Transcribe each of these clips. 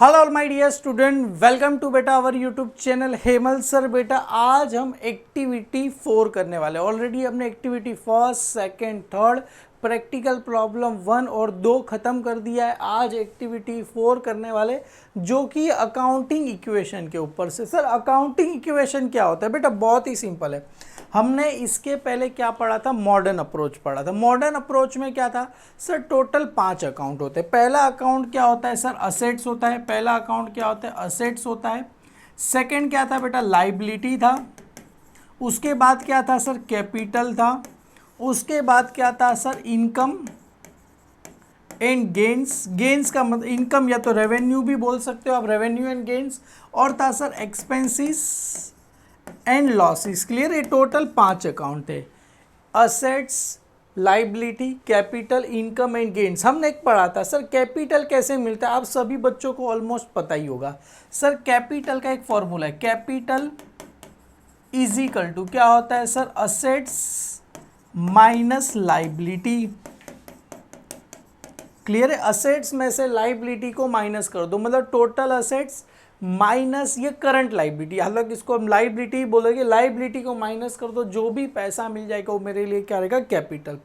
Hello all my dear student, welcome to बेटा our YouTube channel Hemal sir. बेटा आज हम एक्टिविटी 4 करने वाले हैं। ऑलरेडी हमने activity first, second, third, practical problem 1 और 2 खत्म कर दिया है। आज एक्टिविटी 4 करने वाले जो कि अकाउंटिंग इक्वेशन के ऊपर से। सर अकाउंटिंग इक्वेशन क्या होता है? बेटा बहुत ही सिंपल है। हमने इसके पहले क्या पढ़ा था? मॉडर्न अप्रोच पढ़ा था। मॉडर्न अप्रोच में क्या था सर? टोटल 5 अकाउंट होते हैं। पहला अकाउंट क्या होता है सर? असेट्स होता है। पहला अकाउंट क्या होता है? असेट्स होता है। सेकंड क्या था बेटा? लाइबिलिटी था। उसके बाद क्या था सर? कैपिटल था। उसके बाद क्या था sir? Income and gains. Gains का मतलब इनकम या तो रेवेन्यू भी बोल सकते हो आप, रेवेन्यू एंड गेन्स। और था sir expenses and losses. Clear? ये टोटल 5 अकाउंट थे। Assets, liability, capital, income and gains. हमने एक पढ़ा था सर कैपिटल कैसे मिलता है। आप सभी बच्चों को ऑलमोस्ट पता ही होगा। सर कैपिटल का एक फॉर्मूला है, कैपिटल इज इक्वल टू क्या होता है sir? Assets minus liability. Clear है? असेट्स में से लाइबिलिटी को माइनस कर दो, मतलब टोटल असेट्स माइनस ये करंट लाइबिलिटी। हालांकि इसको हम लाइबिलिटी बोलेंगे। लाइबिलिटी को माइनस कर दो, जो भी पैसा मिल जाएगा वो मेरे लिए क्या रहेगा? कैपिटल।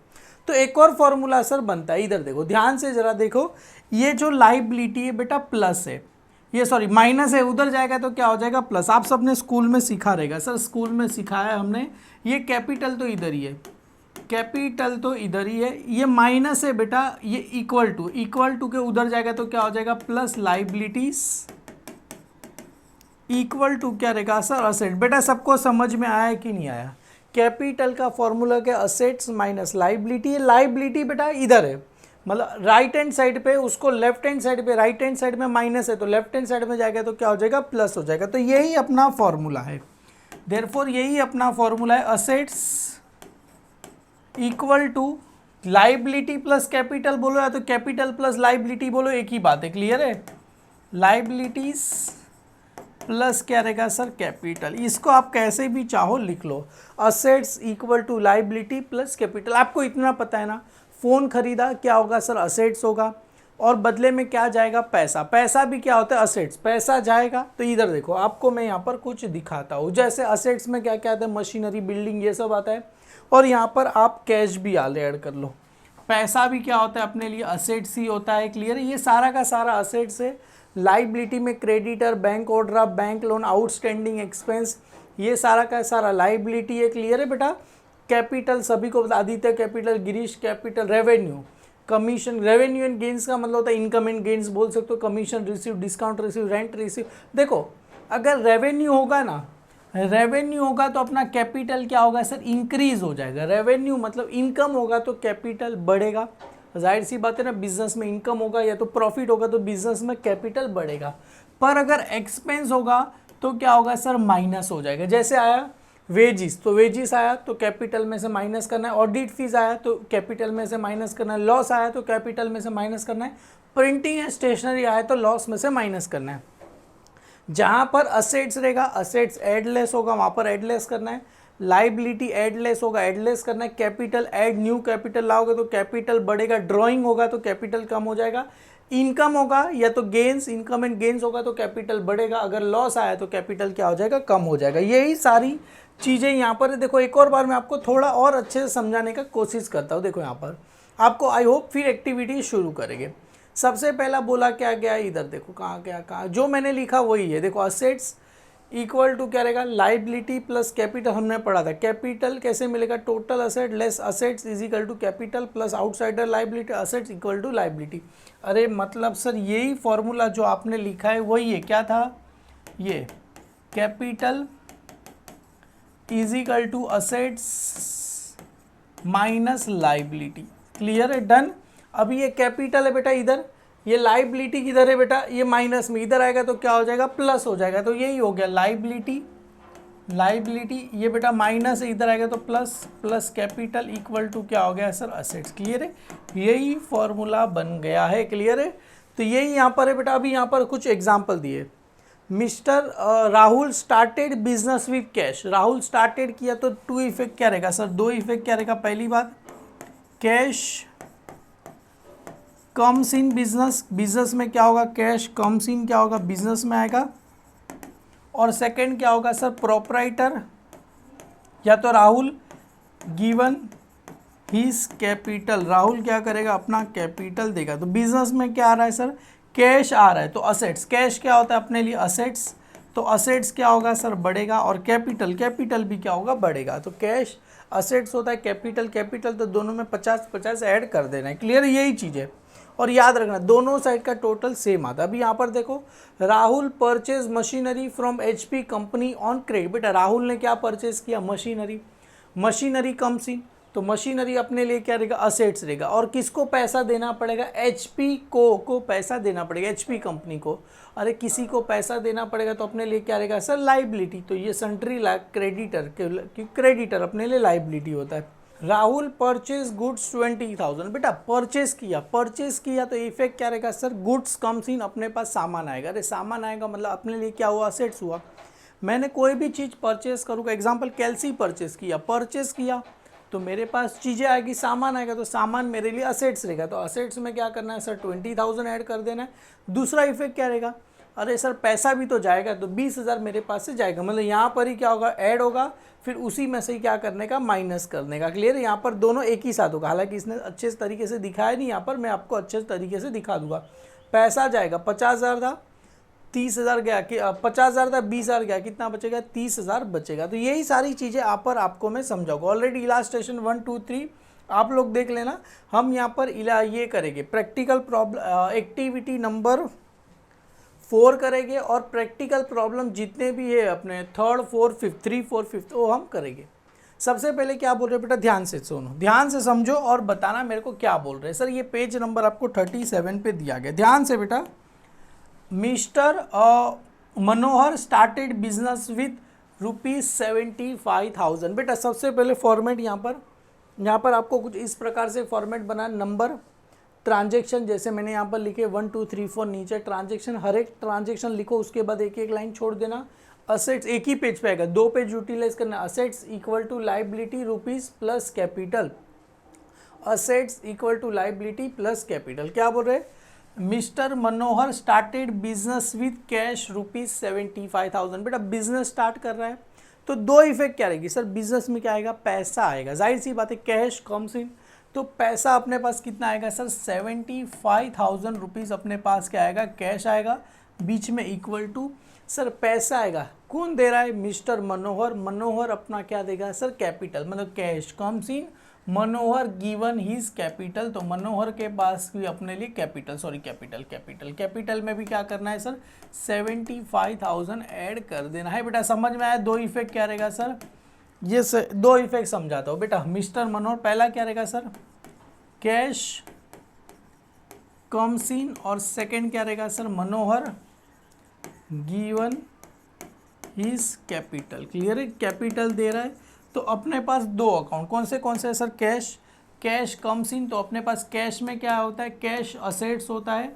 तो एक और फॉर्मूला सर बनता है, इधर देखो, ध्यान से जरा देखो। ये जो लाइबिलिटी है बेटा प्लस है, ये सॉरी माइनस है, उधर जाएगा तो क्या हो जाएगा? प्लस। आप सबने स्कूल में सीखा रहेगा सर, स्कूल में सिखाया हमने। ये कैपिटल तो इधर ही है, कैपिटल तो इधर ही है। ये माइनस है बेटा, ये इक्वल टू के उधर जाएगा तो क्या हो जाएगा? प्लस लाइबिलिटीज इक्वल टू क्या रहेगा सर? असेट। बेटा सबको समझ में आया कि नहीं आया? कैपिटल का फॉर्मूला क्या? Assets minus liability. लाइबिलिटी बेटा इधर है, मतलब राइट हैंड साइड पे, उसको लेफ्ट हैंड साइड पे, राइट हैंड साइड में माइनस है तो लेफ्ट हैंड साइड में जाएगा तो क्या हो जाएगा? प्लस हो जाएगा। तो यही अपना फॉर्मूला है, देयरफॉर यही अपना फॉर्मूला है। Assets equal to liability plus capital बोलो या तो कैपिटल प्लस लाइबिलिटी बोलो, एक ही बात है। क्लियर है? लाइबिलिटीज प्लस क्या रहेगा सर? कैपिटल। इसको आप कैसे भी चाहो लिख लो, assets equal to liability plus capital. आपको इतना पता है ना, फ़ोन खरीदा क्या होगा सर? असेट्स होगा। और बदले में क्या जाएगा? पैसा। पैसा भी क्या होता है? असेट्स। पैसा जाएगा तो इधर देखो, आपको मैं यहाँ पर कुछ दिखाता हूँ। जैसे असेट्स में क्या क्या आता है? मशीनरी, बिल्डिंग, ये सब आता है। और यहाँ पर आप कैश भी ऐड कर लो। पैसा भी क्या होता है अपने लिए? असेट्स ही होता है। क्लियर है? ये सारा का सारा असेट्स है। लाइबिलिटी में creditor, bank overdraft, bank loan, outstanding expense, ये सारा का सारा लाइबिलिटी है। क्लियर है बेटा? कैपिटल सभी को, Aditya capital, Girish capital, revenue, commission, revenue and gains का मतलब होता है इनकम एंड गेन्स बोल सकते हो। Commission receive, discount receive, rent receive. देखो अगर रेवेन्यू होगा ना, रेवेन्यू होगा तो अपना कैपिटल क्या होगा सर? इंक्रीज हो जाएगा। रेवेन्यू मतलब इनकम होगा तो कैपिटल बढ़ेगा। जाहिर सी बात है ना, बिजनेस में इनकम होगा या तो प्रॉफिट होगा तो बिजनेस में कैपिटल बढ़ेगा। पर अगर एक्सपेंस होगा तो क्या होगा सर? माइनस हो जाएगा। जैसे आया वेजिस, तो वेजिस आया तो कैपिटल में से माइनस करना है। ऑडिट फीस आया तो कैपिटल में से माइनस करना है। लॉस आया तो कैपिटल में से माइनस करना है। प्रिंटिंग एंड स्टेशनरी आया तो लॉस में से माइनस करना है। जहाँ पर असेट्स रहेगा, असेट्स एडलेस होगा, वहाँ पर एडलेस करना है। लाइबिलिटी एडलेस होगा, एडलेस करना है। कैपिटल ऐड न्यू कैपिटल लाओगे तो कैपिटल बढ़ेगा। ड्राइंग होगा तो कैपिटल कम हो जाएगा। इनकम होगा या तो गेन्स, इनकम एंड गेन्स होगा तो कैपिटल बढ़ेगा। अगर लॉस आया तो कैपिटल क्या हो जाएगा? कम हो जाएगा। यही सारी चीज़ें यहाँ पर देखो। एक और बार मैं आपको थोड़ा और अच्छे से समझाने का कोशिश करता हूँ। देखो यहाँ पर आपको आई होप फिर एक्टिविटी शुरू करेंगे। सबसे पहला बोला क्या गया? इधर देखो कहाँ गया, कहाँ जो मैंने लिखा वही है। देखो असेट्स इक्वल टू क्या रहेगा? Liability plus capital. हमने पढ़ा था कैपिटल कैसे मिलेगा? Total asset less assets is equal to capital plus outsider liability, assets equal to liability. अरे मतलब सर यही फॉर्मूला जो आपने लिखा है वही है। क्या था ये? Capital is equal to assets minus liability. Clear है? डन। अभी ये कैपिटल है बेटा इधर, ये लाइबिलिटी किधर है बेटा? ये माइनस में, इधर आएगा तो क्या हो जाएगा? प्लस हो जाएगा। तो यही हो गया लाइबिलिटी, लाइबिलिटी ये बेटा माइनस है, इधर आएगा तो plus, plus capital equal to क्या हो गया सर? असेट्स। क्लियर है? यही फॉर्मूला बन गया है। क्लियर है? तो यही यहाँ पर है बेटा। अभी यहाँ पर कुछ एग्जाम्पल दिए। Mister Rahul started business with cash. Rahul started किया तो 2 इफेक्ट क्या रहेगा सर? 2 इफेक्ट क्या रहेगा? पहली बात cash comes in business, business में क्या होगा, कैश कम्स इन क्या होगा, बिजनेस में आएगा। और सेकंड क्या होगा सर, प्रोपराइटर या तो Rahul given his capital, Rahul क्या करेगा, अपना कैपिटल देगा। तो बिजनेस में क्या आ रहा है सर, कैश आ रहा है, तो असेट्स, कैश क्या होता है अपने लिए असेट्स, तो असेट्स क्या होगा सर, बढ़ेगा। और कैपिटल, कैपिटल भी क्या होगा, बढ़ेगा। तो कैश असेट्स होता है, कैपिटल कैपिटल, तो दोनों में 50-50 ऐड कर देना है। क्लियर, यही चीज़ है। और याद रखना दोनों साइड का टोटल सेम आता है। अभी यहाँ पर देखो, Rahul purchase machinery from HP company on credit. बेटा राहुल ने क्या परचेज किया, मशीनरी, मशीनरी कम्स इन, तो मशीनरी अपने लिए क्या रहेगा, असेट्स रहेगा। और किसको पैसा देना पड़ेगा, HP को पैसा देना पड़ेगा, HP कंपनी को। अरे किसी को पैसा देना पड़ेगा तो अपने लिए क्या रहेगा सर, लाइबिलिटी। तो ये सन्ट्री क्रेडिटर, क्रेडिटर अपने लिए लाइबिलिटी होता है। राहुल परचेज गुड्स 20,000, बेटा परचेज किया तो इफेक्ट क्या रहेगा सर, गुड्स कम्स इन, अपने पास सामान आएगा। अरे सामान आएगा मतलब अपने लिए क्या हुआ, असेट्स हुआ। मैंने कोई भी चीज़ परचेज करूँगा, एग्जांपल कैल्सी परचेज किया तो मेरे पास चीज़ें आएगी, सामान आएगा, तो सामान मेरे लिए असेट्स रहेगा। तो असेट्स में क्या करना है सर, 20,000 ऐड कर देना है। दूसरा इफेक्ट क्या रहेगा, अरे सर पैसा भी तो जाएगा, तो 20,000 मेरे पास से जाएगा, मतलब यहाँ पर ही क्या होगा, ऐड होगा, फिर उसी में से ही क्या करने का, माइनस करने का। क्लियर है, यहाँ पर दोनों एक ही साथ होगा। हालांकि इसने अच्छे तरीके से दिखाया नहीं, यहाँ पर मैं आपको अच्छे तरीके से दिखा दूंगा। पैसा जाएगा, 50,000 था, 30,000 गया, कि 50,000 था, 20,000 गया, कितना बचेगा, 30,000 बचेगा। तो यही सारी चीज़ें आप पर आपको मैं समझाऊंगा। ऑलरेडी इलास्ट्रेशन 1, 2, 3 आप लोग देख लेना। हम यहाँ पर ये करेंगे, प्रैक्टिकल प्रॉब्लम एक्टिविटी नंबर 4 करेंगे, और प्रैक्टिकल प्रॉब्लम जितने भी है अपने 3rd, 4th, 5th, 3, 4, 5th वो हम करेंगे। सबसे पहले क्या बोल रहे हैं बेटा, ध्यान से सुनो, ध्यान से समझो और बताना मेरे को क्या बोल रहे हैं। सर ये पेज नंबर आपको 37 पे दिया गया, ध्यान से बेटा। Mister Manohar started business with ₹75,000। बेटा सबसे पहले फॉर्मेट यहाँ पर आपको कुछ इस प्रकार से फॉर्मेट बना, नंबर, ट्रांजेक्शन, जैसे मैंने यहाँ पर लिखे 1, 2, 3, 4, नीचे ट्रांजेक्शन, हर एक ट्रांजेक्शन लिखो, उसके बाद एक एक लाइन छोड़ देना। असेट्स एक ही पेज पे आएगा, 2 पेज यूटिलाइज करना। Assets equal to liability rupees plus capital, assets equal to liability plus capital. क्या बोल रहे हैं, mister Manohar started business with cash ₹75,000। बेटा बिजनेस स्टार्ट कर रहा है तो दो इफेक्ट क्या रहेगी सर, बिजनेस में क्या आएगा, पैसा आएगा, जाहिर सी बात है, कैश कम्स इन, तो पैसा अपने पास कितना आएगा सर, 75,000 रुपीज़ अपने पास क्या आएगा, कैश आएगा। बीच में इक्वल टू, सर पैसा आएगा, कौन दे रहा है, मिस्टर मनोहर, मनोहर अपना क्या देगा सर, कैपिटल, मतलब cash comes in, Manohar given his capital, तो मनोहर के पास भी अपने लिए कैपिटल, सॉरी कैपिटल में भी क्या करना है सर, 75,000 ऐड कर देना है। बेटा समझ में आया, दो इफेक्ट क्या रहेगा सर, ये दो इफेक्ट समझाता हूँ बेटा। मिस्टर मनोहर, पहला क्या रहेगा सर, कैश कम्स इन, और सेकंड क्या रहेगा सर, मनोहर गिवन हिज कैपिटल। क्लियर है, कैपिटल दे रहा है तो अपने पास दो अकाउंट कौन से है सर, कैश कम्स इन, तो अपने पास कैश में क्या होता है, कैश असेट्स होता है,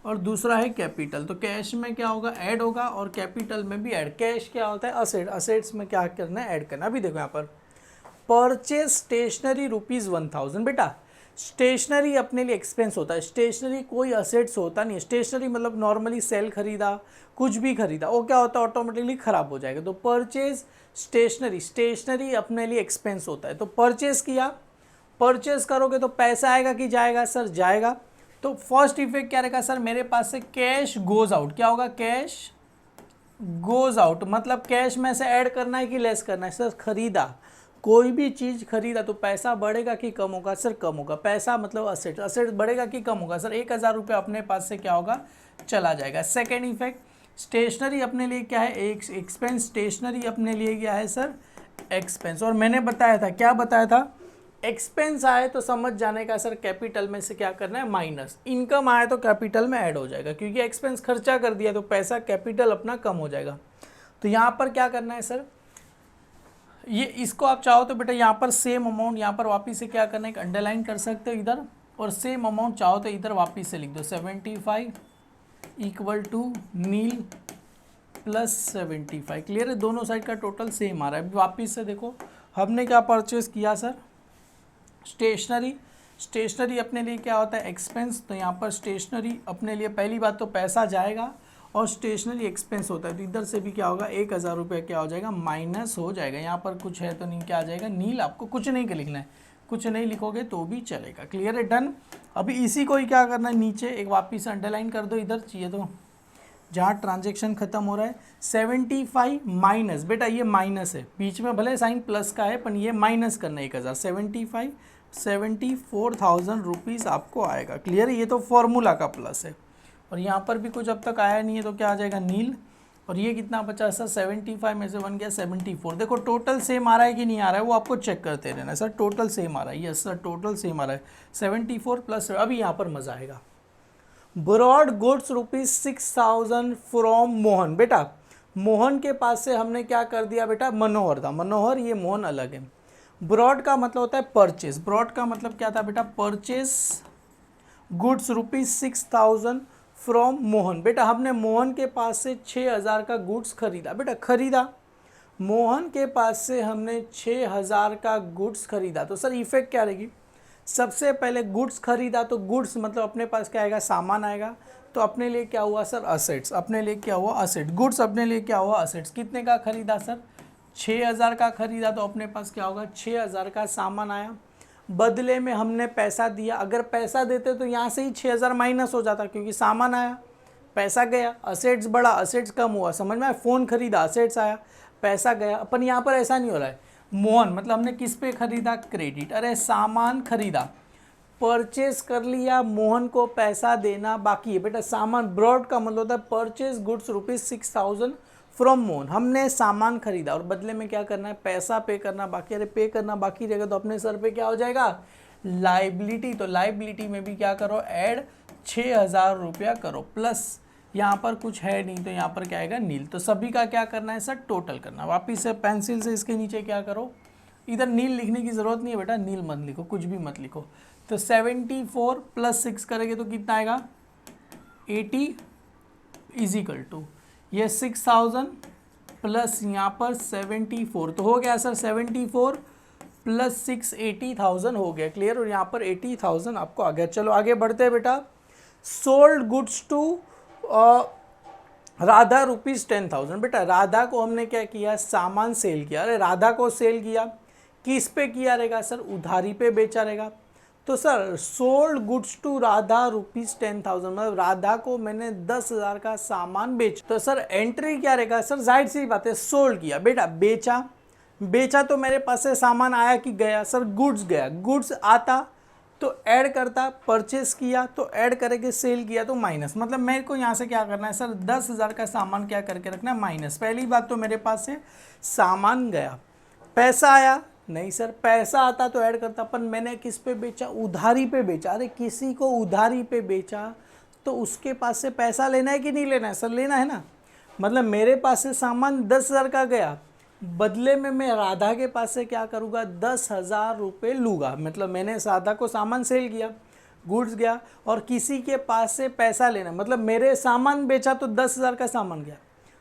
और दूसरा है कैपिटल, तो कैश में क्या होगा, ऐड होगा, और कैपिटल में भी ऐड। कैश क्या होता है, असेट्स में क्या करना है, ऐड करना। अभी देखो यहाँ पर परचेज स्टेशनरी ₹1,000। बेटा स्टेशनरी अपने लिए एक्सपेंस होता है, स्टेशनरी कोई असेट्स होता नहीं है। स्टेशनरी मतलब नॉर्मली सेल खरीदा, कुछ भी खरीदा, वो क्या होता है, ऑटोमेटिकली ख़राब हो जाएगा। तो परचेज स्टेशनरी अपने लिए एक्सपेंस होता है। तो परचेज किया, परचेज करोगे तो पैसा आएगा कि जाएगा सर, जाएगा। तो फर्स्ट इफेक्ट क्या रहेगा सर, मेरे पास से कैश गोज आउट, क्या होगा, कैश गोज आउट, मतलब कैश में से ऐड करना है कि लेस करना है सर, खरीदा, कोई भी चीज़ खरीदा तो पैसा बढ़ेगा कि कम होगा सर, कम होगा। पैसा मतलब असेट बढ़ेगा कि कम होगा सर, 1,000 रुपये अपने पास से क्या होगा, चला जाएगा। सेकेंड इफेक्ट, स्टेशनरी अपने लिए क्या है, एक एक्सपेंस, स्टेशनरी अपने लिए क्या है सर, एक्सपेंस। और मैंने बताया था, क्या बताया था, एक्सपेंस आए तो समझ जाने का सर, कैपिटल में से क्या करना है, माइनस। इनकम आए तो कैपिटल में ऐड हो जाएगा, क्योंकि एक्सपेंस खर्चा कर दिया तो पैसा कैपिटल अपना कम हो जाएगा। तो यहाँ पर क्या करना है सर, ये इसको आप चाहो तो बेटा यहाँ पर सेम अमाउंट यहाँ पर वापस से क्या करना है, अंडरलाइन कर सकते हो इधर, और सेम अमाउंट चाहो तो इधर वापस से लिख दो, 75 equal to nil plus 75। Clear है, दोनों साइड का टोटल सेम आ रहा है। वापस से देखो, हमने क्या परचेज किया सर, स्टेशनरी, स्टेशनरी अपने लिए क्या होता है, एक्सपेंस। तो यहाँ पर स्टेशनरी अपने लिए पहली बात तो पैसा जाएगा और स्टेशनरी एक्सपेंस होता है, तो इधर से भी क्या होगा 1000 रुपये क्या हो जाएगा, माइनस हो जाएगा। यहाँ पर कुछ है तो नहीं, क्या आ जाएगा, नील। आपको कुछ नहीं लिखना है, कुछ नहीं लिखोगे तो भी चलेगा। क्लियर है, डन। अभी इसी को ही क्या करना है, नीचे एक वापस अंडरलाइन कर दो, इधर चाहिए तो जहाँ ट्रांजेक्शन खत्म हो रहा है 75 माइनस, बेटा ये माइनस है, बीच में भले साइन प्लस का है पर ये माइनस करना है 1000, 74,000 रुपीज़ आपको आएगा। क्लियर है, ये तो फॉर्मूला का प्लस है। और यहाँ पर भी कुछ अब तक आया नहीं है तो क्या आ जाएगा, नील। और ये कितना बचा सर, 75 में से बन गया 74। देखो टोटल सेम आ रहा है कि नहीं आ रहा है वो आपको चेक करते रहना। सर टोटल सेम आ रहा है, यस सर टोटल सेम आ रहा है 74 प्लस। अभी यहाँ पर मज़ा आएगा। Brought goods ₹6,000 from Mohan. बेटा मोहन के पास से हमने क्या कर दिया बेटा, मनोहर था, मनोहर, ये मोहन अलग है। ब्रॉड का मतलब होता है परचेज, ब्रॉड का मतलब क्या था बेटा, परचेज गुड्स ₹6,000 फ्रॉम मोहन। बेटा हमने मोहन के पास से 6,000 का गुड्स खरीदा, बेटा खरीदा, मोहन के पास से हमने 6,000 का गुड्स खरीदा। तो सर इफेक्ट क्या रहेगी, सबसे पहले गुड्स खरीदा तो गुड्स मतलब अपने पास क्या आएगा, सामान आएगा। तो अपने लिए क्या हुआ सर, असेट्स, अपने लिए क्या हुआ, असेट। गुड्स अपने लिए क्या हुआ, असेट्स। कितने का खरीदा सर, 6,000 का खरीदा, तो अपने पास क्या होगा, 6,000 का सामान आया। बदले में हमने पैसा दिया, अगर पैसा देते तो यहाँ से ही 6,000 माइनस हो जाता, क्योंकि सामान आया, पैसा गया, असेट्स बढ़ा, असेट्स कम हुआ। समझ में आया, फ़ोन खरीदा, असेट्स आया, पैसा गया। अपन यहाँ पर ऐसा नहीं हो रहा है। मोहन मतलब हमने किस पे खरीदा, क्रेडिट। अरे सामान खरीदा, परचेज कर लिया, मोहन को पैसा देना बाकी है। बेटा सामान, ब्रॉड का मतलब होता है परचेज गुड्स ₹6,000 फ्रॉम मोहन। हमने सामान खरीदा और बदले में क्या करना है, पैसा पे करना बाकी। अरे पे करना बाकी रहेगा तो अपने सर पे क्या हो जाएगा, लाइबिलिटी। तो लाइबिलिटी में भी क्या करो, ऐड 6,000 रुपया करो, प्लस यहाँ पर कुछ है नहीं तो यहाँ पर क्या आएगा, नील। तो सभी का क्या करना है सर, टोटल करना। वापिस से पेंसिल से इसके नीचे क्या करो, इधर नील लिखने की ज़रूरत नहीं है बेटा, नील मत लिखो, कुछ भी मत लिखो। तो 74 + 6 करेंगे तो कितना आएगा, 80 = ये 6,000 प्लस यहाँ पर 74, तो हो गया सर 74 + 6 80,000 हो गया। क्लियर। और यहाँ पर 80,000 आपको आ गया। चलो आगे बढ़ते हैं बेटा। Sold goods to Radha ₹10,000। बेटा राधा को हमने क्या किया, सामान सेल किया। अरे राधा को सेल किया, किस पे किया रहेगा सर, उधारी पे बेचा रहेगा। तो sir sold goods to Radha ₹10,000 मतलब राधा को मैंने 10,000 का सामान बेचा। तो सर एंट्री क्या रहेगा सर, जाहिर सी बात है सोल्ड किया, बेटा बेचा, बेचा तो मेरे पास से सामान आया कि गया, सर गुड्स गया, गुड्स आता तो ऐड करता, परचेस किया तो ऐड करेंगे, सेल किया तो माइनस। मतलब मेरे को यहाँ से क्या करना है सर, 10,000 का सामान क्या करके रखना है, माइनस। पहली बात तो मेरे पास से सामान गया, पैसा आया नहीं सर, पैसा आता तो ऐड करता, पर मैंने किस पे बेचा, उधारी पे बेचा। अरे किसी को उधारी पे बेचा तो उसके पास से पैसा लेना है कि नहीं लेना है सर, लेना है ना। मतलब मेरे पास से सामान 10,000 का गया, बदले में मैं राधा के पास से क्या करूँगा, 10,000 रुपये लूँगा। मतलब मैंने राधा को सामान सेल किया, गुड्स गया, और किसी के पास से पैसा लेना, मतलब मेरे सामान बेचा तो 10,000 का सामान गया।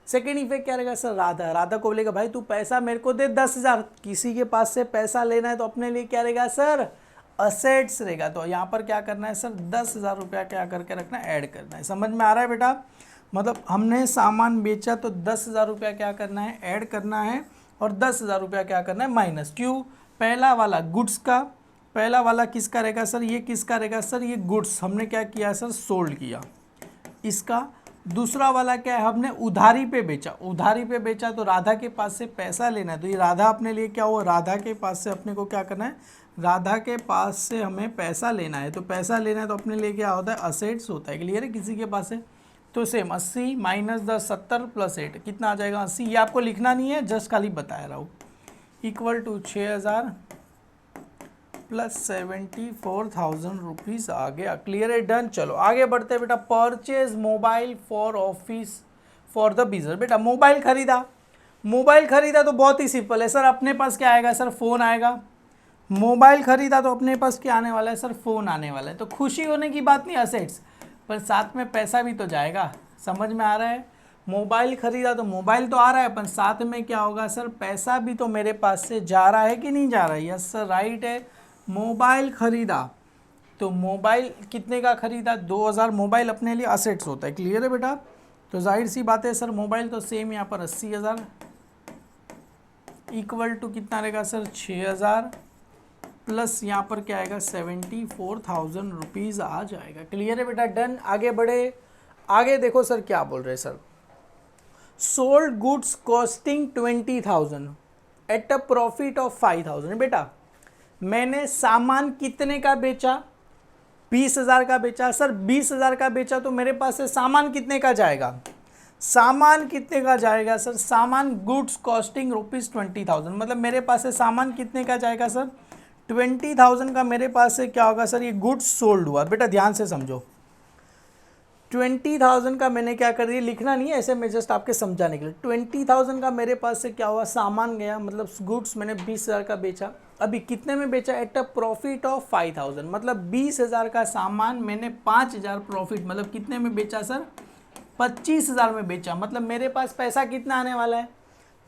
सेकेंड इफेक्ट क्या रहेगा सर, राधा, राधा को बोलेगा भाई तू पैसा मेरे को दे 10,000, किसी के पास से पैसा लेना है तो अपने लिए क्या रहेगा सर, असेट्स रहेगा। तो यहाँ पर क्या करना है सर, 10,000 रुपया क्या करके रखना है, ऐड करना है। समझ में आ रहा है बेटा। मतलब हमने सामान बेचा तो 10,000 रुपया क्या करना है, ऐड करना है, और 10,000 रुपया क्या करना है, माइनस। क्यों, पहला वाला गुड्स का, पहला वाला किसका रहेगा सर, ये किसका रहेगा सर, ये गुड्स हमने क्या किया सर, सोल्ड किया इसका। दूसरा वाला क्या है, हमने उधारी पे बेचा, उधारी पे बेचा तो राधा के पास से पैसा लेना है। तो ये राधा अपने लिए क्या हुआ, राधा के पास से अपने को क्या करना है, राधा के पास से हमें पैसा लेना है। तो पैसा लेना है तो अपने लिए क्या होता है, असेट्स होता है। क्लियर है, किसी के पास से। तो सेम 80 - 10 70 + 8 कितना आ जाएगा, 80। ये आपको लिखना नहीं है, जस्ट खाली बताया रहा हूँ, = 6,000 + 74,000 रुपीज़ आ गया। क्लियर है, डन। चलो आगे बढ़ते हैं बेटा। Purchase mobile for office for the business. बेटा मोबाइल खरीदा, मोबाइल खरीदा तो बहुत ही सिंपल है सर, अपने पास क्या आएगा सर, फ़ोन आएगा। मोबाइल खरीदा तो अपने पास क्या आने वाला है सर, फ़ोन आने वाला है। तो खुशी होने की बात नहीं, असेट्स, पर साथ में पैसा भी तो जाएगा। समझ में आ रहा है, मोबाइल खरीदा तो मोबाइल तो आ रहा है, पर साथ में क्या होगा सर, पैसा भी तो मेरे पास से जा रहा है कि नहीं जा रहा है। यस सर, राइट है। मोबाइल खरीदा तो मोबाइल कितने का खरीदा, 2000 मोबाइल अपने लिए असेट्स होता है, क्लियर है बेटा। तो जाहिर सी बात है सर मोबाइल तो सेम यहाँ पर 80,000 इक्वल टू कितना रहेगा सर 6000 प्लस यहाँ पर क्या आएगा 74,000 रुपीज़ आ जाएगा, क्लियर है बेटा। डन, आगे बढ़े। आगे देखो सर क्या बोल रहे हैं sir, sold goods costing 20,000 at a profit of 5,000। बेटा मैंने सामान कितने का बेचा, 20,000 का बेचा। सर 20,000 का बेचा तो मेरे पास से सामान कितने का जाएगा, सामान कितने का जाएगा सर, सामान गुड्स कॉस्टिंग ₹20,000, मतलब मेरे पास से सामान कितने का जाएगा सर 20,000 का मेरे पास से क्या होगा सर, ये गुड्स सोल्ड हुआ। बेटा ध्यान से समझो, 20,000 का मैंने क्या कर दिया, लिखना नहीं है ऐसे, मैं जस्ट आपके समझाने के लिए, 20,000 का मेरे पास से क्या हुआ, सामान गया, मतलब गुड्स मैंने 20,000 का बेचा। अभी कितने में बेचा, एट अ प्रॉफिट ऑफ 5,000, मतलब 20,000 का सामान मैंने 5,000 प्रॉफिट, मतलब कितने में बेचा सर 25,000 में बेचा। मतलब मेरे पास पैसा कितना आने वाला है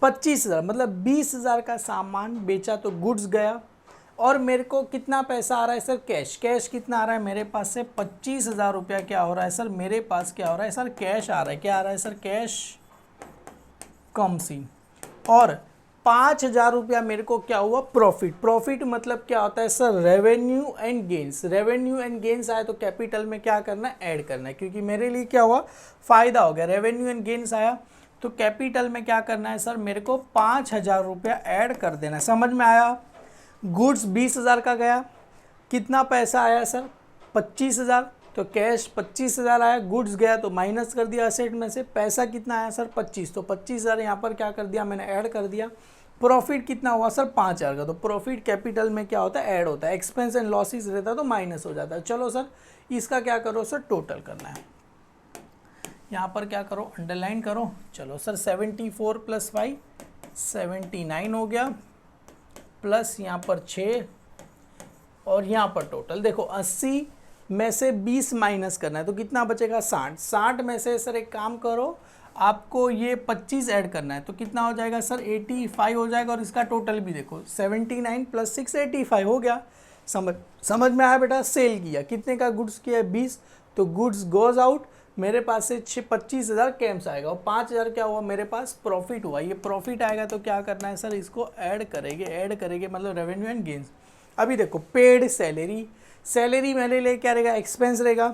25,000, मतलब 20,000 का सामान बेचा तो गुड्स गया, और मेरे को कितना पैसा आ रहा है सर कैश। कैश कितना आ रहा है मेरे पास से 25,000 रुपया क्या हो रहा है सर, मेरे पास क्या हो रहा है सर कैश आ रहा है। क्या आ रहा है सर, कैश कम्स इन। और 5,000 रुपया मेरे को क्या हुआ प्रॉफिट। प्रॉफिट मतलब क्या होता है sir, revenue and gains. Revenue and gains आया तो कैपिटल में क्या करना है, ऐड करना है, क्योंकि मेरे लिए क्या हुआ फ़ायदा हो गया। रेवेन्यू एंड गेन्स आया तो कैपिटल में क्या करना है सर, मेरे को 5,000 रुपया ऐड कर देना है। समझ में आया। गुड्स 20,000 का गया, कितना पैसा आया सर 25,000, तो कैश 25,000 आया, गुड्स गया तो माइनस कर दिया असेट में से, पैसा कितना आया सर 25, तो 25,000 यहाँ पर क्या कर दिया मैंने ऐड कर दिया। प्रॉफिट कितना हुआ सर 5,000 का, तो प्रॉफिट कैपिटल में क्या होता है ऐड होता है, एक्सपेंस एंड लॉसेस रहता है तो माइनस हो जाता है। चलो सर इसका क्या करो सर, टोटल करना है, यहाँ पर क्या करो अंडरलाइन करो। चलो सर 74 + 5 79 हो गया, प्लस यहाँ पर 6 और यहाँ पर टोटल देखो 80 में से 20 माइनस करना है तो कितना बचेगा 60। 60 में से सर एक काम करो, आपको ये 25 ऐड करना है तो कितना हो जाएगा सर 85 हो जाएगा, और इसका टोटल भी देखो 79 + 6 85 हो गया। समझ में आया बेटा। सेल किया कितने का, गुड्स किया 20, तो गुड्स गोज आउट, मेरे पास से 25,000 कैम्स आएगा, और 5,000 क्या हुआ मेरे पास प्रॉफिट हुआ। ये प्रॉफिट आएगा तो क्या करना है सर, इसको ऐड करेंगे मतलब रेवेन्यू एंड गेन्स। अभी देखो पेड सैलरी, सैलरी मेरे लिए क्या रहेगा एक्सपेंस रहेगा,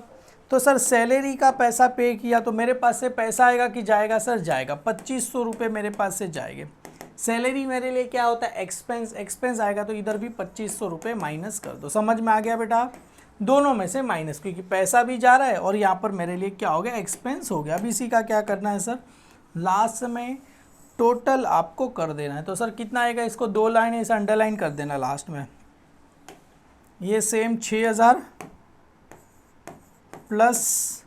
तो सर सैलरी का पैसा पे किया तो मेरे पास से पैसा आएगा कि जाएगा सर, जाएगा 2,500 रुपये मेरे पास से जाएंगे। सैलरी मेरे लिए क्या होता है एक्सपेंस, एक्सपेंस आएगा तो इधर भी 2,500 रुपये माइनस कर दो। समझ में आ गया बेटा, दोनों में से माइनस, क्योंकि पैसा भी जा रहा है और यहाँ पर मेरे लिए क्या हो गया एक्सपेंस हो गया। अब इसी का क्या करना है सर, लास्ट में टोटल आपको कर देना है। तो सर कितना आएगा, इसको 2 लाइन ऐसे अंडरलाइन कर देना लास्ट में। ये सेम 6,000 प्लस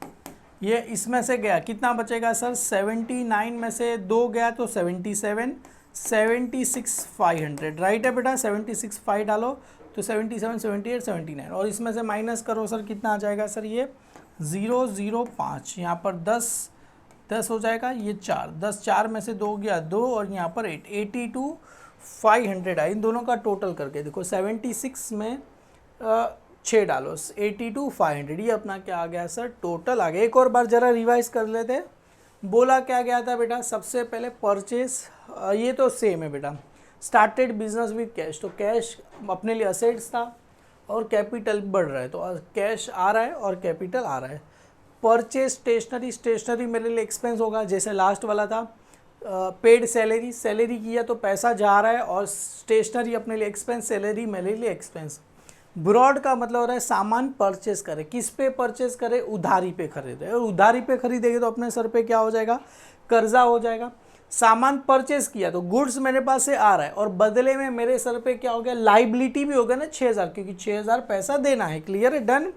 ये इसमें से गया कितना बचेगा सर 79 में से 2 गया तो 77, 76,500 राइट है बेटा। 76,500 डालो तो 77, 78, 79 और इसमें से माइनस करो सर कितना आ जाएगा सर, ये 005, यहाँ पर 10 हो जाएगा, ये 4, 10 4 में से 2 गया 2 और यहाँ पर 8, 82,500 है। इन दोनों का टोटल करके देखो 76 में 6 डालो 82,500, ये अपना क्या आ गया सर टोटल आ गया। एक और बार ज़रा रिवाइज कर लेते। बोला क्या गया था बेटा, सबसे पहले परचेज, ये तो सेम है बेटा, स्टार्टेड बिजनेस विद कैश, तो कैश अपने लिए असेट्स था और कैपिटल बढ़ रहा है तो कैश आ रहा है और कैपिटल आ रहा है। परचेज स्टेशनरी, स्टेशनरी मेरे लिए एक्सपेंस होगा जैसे लास्ट वाला था। पेड सैलरी, सैलरी किया तो पैसा जा रहा है और स्टेशनरी अपने लिए एक्सपेंस, सैलरी मेरे लिए एक्सपेंस। ब्रॉड का मतलब हो रहा है सामान परचेस करे, किस पे परचेस करे, उधारी पे खरीदे, और उधारी पे खरीदेंगे तो अपने सर पे क्या हो जाएगा कर्जा हो जाएगा। सामान परचेस किया तो गुड्स मेरे पास से आ रहा है और बदले में मेरे सर पे क्या हो गया लाइबिलिटी भी हो गया ना 6,000, क्योंकि 6,000 पैसा देना है। क्लियर है, डन।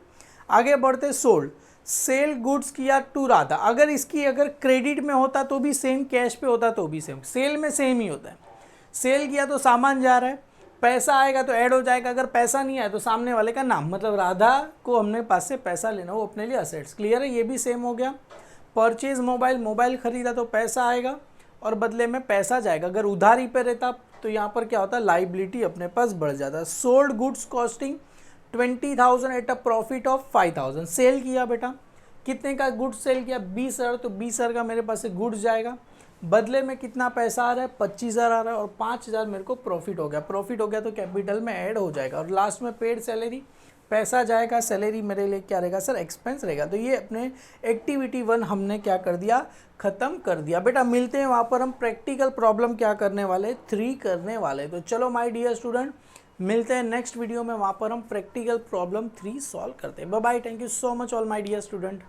आगे बढ़ते, सोल्ड, सेल गुड्स किया टू राधा, अगर इसकी अगर क्रेडिट में होता तो भी सेम, कैश पे होता तो भी सेम, सेल में सेम ही होता है। सेल किया तो सामान जा रहा है, पैसा आएगा तो ऐड हो जाएगा, अगर पैसा नहीं आया तो सामने वाले का नाम, मतलब राधा को हमने पास से पैसा लेना, वो अपने लिए असेट्स। क्लियर है, ये भी सेम हो गया। परचेज मोबाइल, मोबाइल खरीदा तो पैसा आएगा और बदले में पैसा जाएगा, अगर उधारी पे रहता तो यहाँ पर क्या होता है लाइबिलिटी अपने पास बढ़ जाता। Sold goods costing 20,000 at a profit of 5,000। Sale किया बेटा, कितने का गुड्स सेल किया? 20,000, तो 20,000 का मेरे पास से गुड्स जाएगा, बदले में कितना पैसा आ रहा है? 25,000 आ रहा है, और 5,000 मेरे को प्रॉफिट हो गया। प्रॉफिट हो गया तो कैपिटल में ऐड हो जाएगा, और लास्ट में पेड सैलरी, पैसा जाएगा, सैलरी मेरे लिए क्या रहेगा सर? एक्सपेंस रहेगा। तो ये अपने एक्टिविटी 1 हमने क्या कर दिया? ख़त्म कर दिया। बेटा मिलते हैं वहाँ पर, हम प्रैक्टिकल प्रॉब्लम क्या करने वाले? 3 करने वाले। तो चलो माय डियर स्टूडेंट, मिलते हैं नेक्स्ट वीडियो में, वहाँ पर हम प्रैक्टिकल प्रॉब्लम 3 सॉल्व करते हैं। Bye bye, thank you so much all my dear student.